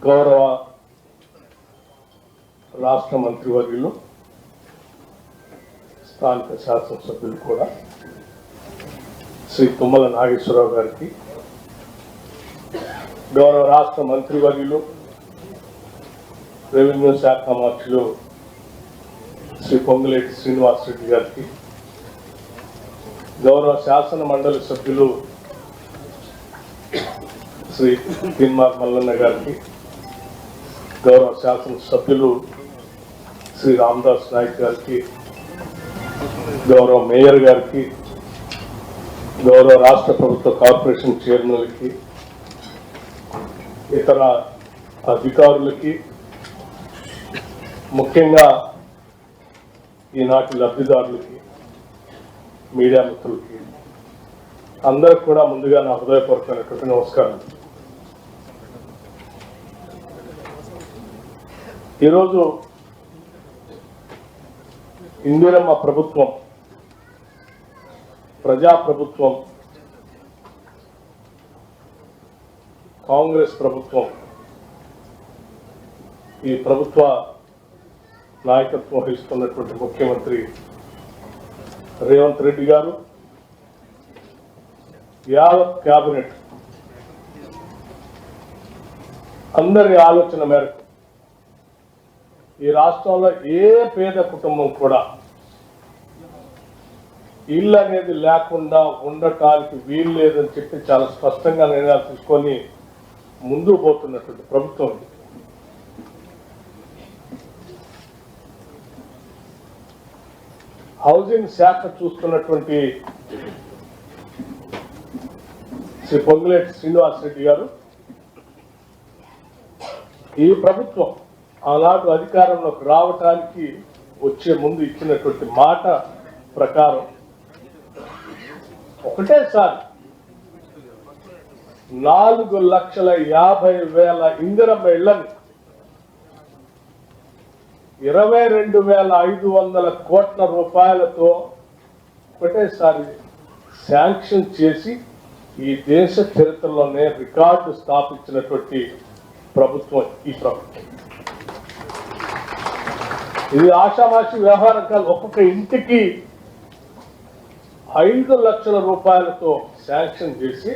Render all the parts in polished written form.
గౌరవ రాష్ట్ర మంత్రివర్యులు స్థానిక శాసనసభ్యులు కూడా శ్రీ తుమ్మల నాగేశ్వరరావు గారికి, గౌరవ రాష్ట్ర మంత్రివర్యులు రెవెన్యూ శాఖ మంత్రులు శ్రీ పొంగులేటి శ్రీనివాసరెడ్డి గారికి, గౌరవ శాసన మండలి సభ్యులు శ్రీ తిన్మార్ మల్లన్న గారికి, గౌరవ శాసన సభ్యులు శ్రీ రామదాస్ నాయక్ గారికి, గౌరవ మేయర్ గారికి, గౌరవ రాష్ట్ర ప్రభుత్వ కార్పొరేషన్ చైర్మన్లకి, ఇతర అధికారులకి, ముఖ్యంగా ఈనాటి లబ్ధిదారులకి, మీడియా మిత్రులకి అందరికి కూడా ముందుగా నా హృదయపూర్వకమైనటువంటి నమస్కారం. ఈరోజు ఇందిరమ్మ ప్రభుత్వం, ప్రజాప్రభుత్వం, కాంగ్రెస్ ప్రభుత్వం, ఈ ప్రభుత్వ నాయకత్వం వహిస్తున్నటువంటి ముఖ్యమంత్రి రేవంత్ రెడ్డి గారు, యావత్ క్యాబినెట్ అందరి ఆలోచన మేరకు ఈ రాష్ట్రంలో ఏ పేద కుటుంబం కూడా ఇల్లు అనేది లేకుండా ఉండటానికి వీలు లేదని చెప్పి చాలా స్పష్టంగా నిర్ణయాలు తీసుకొని ముందుకు పోతున్నటువంటి ప్రభుత్వం. హౌసింగ్ శాఖ చూస్తున్నటువంటి శ్రీ పొంగులేటి శ్రీనివాసరెడ్డి గారు, ఈ ప్రభుత్వం ఆనాడు అధికారంలోకి రావటానికి వచ్చే ముందు ఇచ్చినటువంటి మాట ప్రకారం ఒకటేసారి 4,50,000 ఇందిరమ్మ ఇళ్లను 22,500 కోట్ల రూపాయలతో ఒకటేసారి శాంక్షన్ చేసి ఈ దేశ చరిత్రలోనే రికార్డు స్థాపించినటువంటి ప్రభుత్వం ఈ ప్రభుత్వం. ఇది ఆషామాషి వ్యవహారం కాదు. ఒక్కొక్క ఇంటికి 5 లక్షల రూపాయలతో శాంక్షన్ చేసి,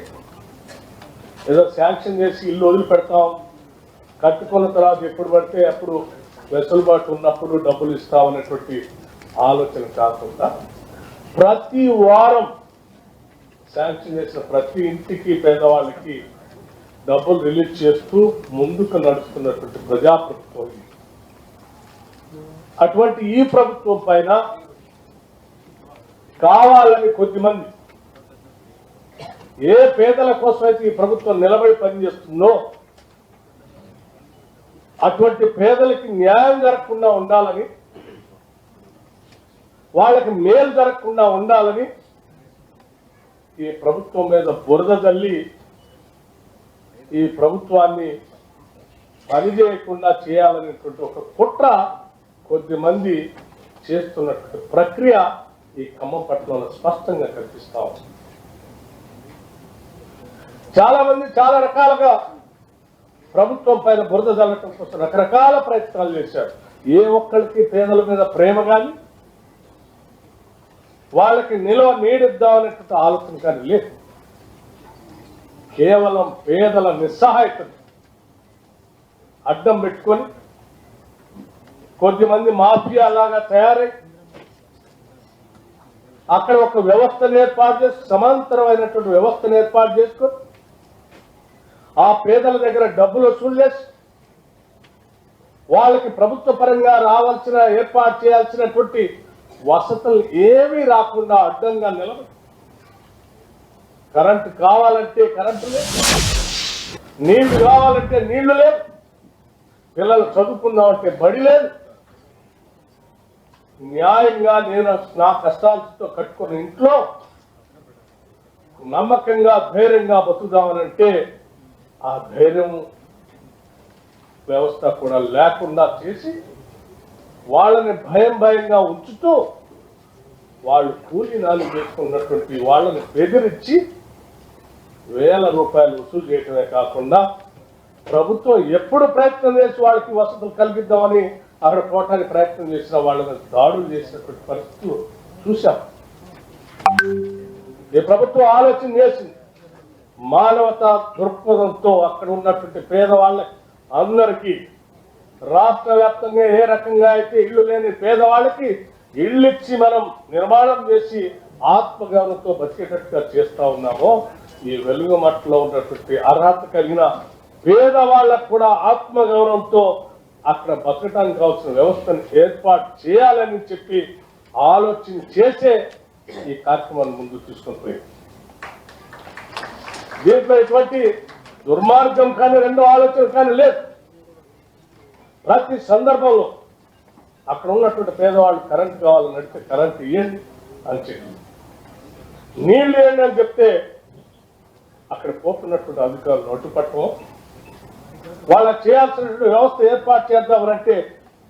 ఏదో శాంక్షన్ చేసి ఇల్లు వదిలిపెడతాం, కట్టుకున్న తర్వాత ఎప్పుడు పడితే అప్పుడు వెసులుబాటు ఉన్నప్పుడు డబ్బులు ఇస్తామనేటువంటి ఆలోచన కాకుండా ప్రతి వారం శాంక్షన్ చేసిన ప్రతి ఇంటికి పేదవాళ్ళకి డబ్బులు రిలీజ్ చేస్తూ ముందుకు నడుస్తున్నటువంటి ప్రజాప్రభుత్వం. అటువంటి ఈ ప్రభుత్వం పైన కావాలని కొద్దిమంది ఏ పేదల కోసమైతే ఈ ప్రభుత్వం నిలబడి పనిచేస్తుందో అటువంటి పేదలకి న్యాయం జరగకుండా ఉండాలని, వాళ్ళకి మేలు జరగకుండా ఉండాలని ఈ ప్రభుత్వం మీద బురద జల్లి ఈ ప్రభుత్వాన్ని పనిచేయకుండా చేయాలనేటువంటి ఒక కుట్ర కొద్దిమంది చేస్తున్నటువంటి ప్రక్రియ ఈ ఖమ్మం పట్టణంలో స్పష్టంగా కనిపిస్తా ఉంది. చాలా మంది చాలా రకాలుగా ప్రభుత్వం పైన బురద జల్లటం కోసం రకరకాల ప్రయత్నాలు చేశారు. ఏ ఒక్కరికి పేదల మీద ప్రేమ కానీ వాళ్ళకి నిలవ నీడిద్దామనేటువంటి ఆలోచన కానీ లేదు. కేవలం పేదల నిస్సహాయతను అడ్డం పెట్టుకొని కొద్దిమంది మాఫియా లాగా తయారై అక్కడ ఒక వ్యవస్థను ఏర్పాటు చేసి, సమాంతరమైనటువంటి వ్యవస్థను ఏర్పాటు చేసుకొని ఆ పేదల దగ్గర డబ్బులు వసూలు చేసి వాళ్ళకి ప్రభుత్వ పరంగా రావాల్సిన ఏర్పాటు చేయాల్సినటువంటి వసతులు ఏమీ రాకుండా అడ్డంగా నిలబడి, కరెంటు కావాలంటే కరెంటు లేదు, నీళ్లు కావాలంటే నీళ్లు లేదు, పిల్లలు చదువుకుందామంటే బడి లేదు. న్యాయంగా నేను నా కష్టాలతో కట్టుకున్న ఇంట్లో నమ్మకంగా ధైర్యంగా బతుకుదామనంటే ఆ ధైర్యం వ్యవస్థ కూడా లేకుండా చేసి వాళ్ళని భయంగా ఉంచుతూ వాళ్ళు కూలీ నాలు చేసుకున్నటువంటి వాళ్ళని బెదిరించి వేల రూపాయలు వసూలు చేయటమే కాకుండా ప్రభుత్వం ఎప్పుడు ప్రయత్నం చేసి వాళ్ళకి వసతులు కల్పిద్దామని అక్కడ పోవటానికి ప్రయత్నం చేసిన వాళ్ళ మీద దాడులు చేసినటువంటి పరిస్థితులు చూశాం. ఈ ప్రభుత్వం ఆలోచన చేసింది, మానవతా దృక్పథంతో అక్కడ ఉన్నటువంటి పేదవాళ్ళకి అందరికీ రాష్ట్ర వ్యాప్తంగా ఏ రకంగా అయితే ఇల్లు లేని పేదవాళ్ళకి ఇళ్ళు ఇచ్చి మనం నిర్మాణం చేసి ఆత్మగౌరవంతో బతికేటట్టుగా చేస్తా ఉన్నామో, ఈ వెలుగుమట్టలో ఉన్నటువంటి అర్హత కలిగిన పేదవాళ్ళకు కూడా ఆత్మగౌరవంతో అక్కడ బతకడానికి కావాల్సిన వ్యవస్థను ఏర్పాటు చేయాలని చెప్పి ఆలోచన చేసే ఈ కార్యక్రమాన్ని ముందుకు తీసుకొని పోయి దీంట్లో ఎటువంటి దుర్మార్గం కానీ రెండో ఆలోచన కానీ లేదు. ప్రతి సందర్భంలో అక్కడ ఉన్నటువంటి పేదవాళ్ళు కరెంట్ కావాలని అడిగితే కరెంట్ ఇవ్వండి అని చెప్పి, నీళ్లు ఇవ్వండి అని చెప్తే అక్కడ పోతున్నటువంటి అధికారులు అడ్డుపట్టడం, వాళ్ళకి చేయాల్సినటువంటి వ్యవస్థ ఏర్పాటు చేద్దామనంటే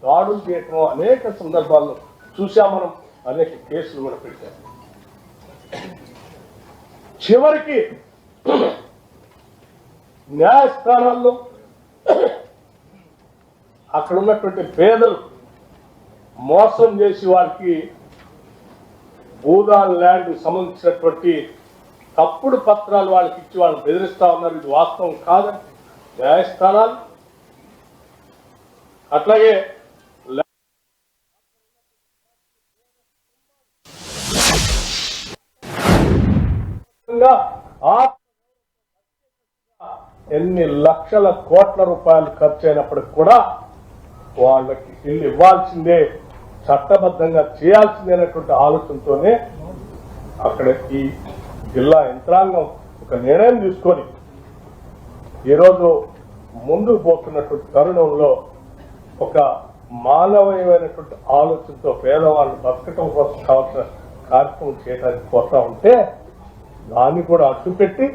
దాడులు చేయటం అనేక సందర్భాల్లో చూసాం మనం. అనేక కేసులు కూడా పెట్టాం. చివరికి న్యాయస్థానాల్లో అక్కడ ఉన్నటువంటి పేదలు మోసం చేసి వాళ్ళకి భూదాన్ ల్యాండ్ సంబంధించినటువంటి తప్పుడు పత్రాలు వాళ్ళకి ఇచ్చి వాళ్ళని బెదిరిస్తా ఉన్నారు. ఇది వాస్తవం కాదని న్యాయస్థానాలు, అట్లాగే ఎన్ని లక్షల కోట్ల రూపాయలు ఖర్చు అయినప్పటికి కూడా వాళ్ళకి ఇల్లు ఇవ్వాల్సిందే, చట్టబద్ధంగా చేయాల్సిందేనటువంటి ఆలోచనతోనే అక్కడ ఈ జిల్లా యంత్రాంగం ఒక నిర్ణయం తీసుకొని ఈరోజు ముందుకు పోతున్నటువంటి తరుణంలో ఒక మానవీయమైనటువంటి ఆలోచనతో పేదవాళ్ళు బతకటం కోసం కావాల్సిన కార్యక్రమం చేయడానికి పోతా ఉంటే దాన్ని కూడా అడ్డుపెట్టి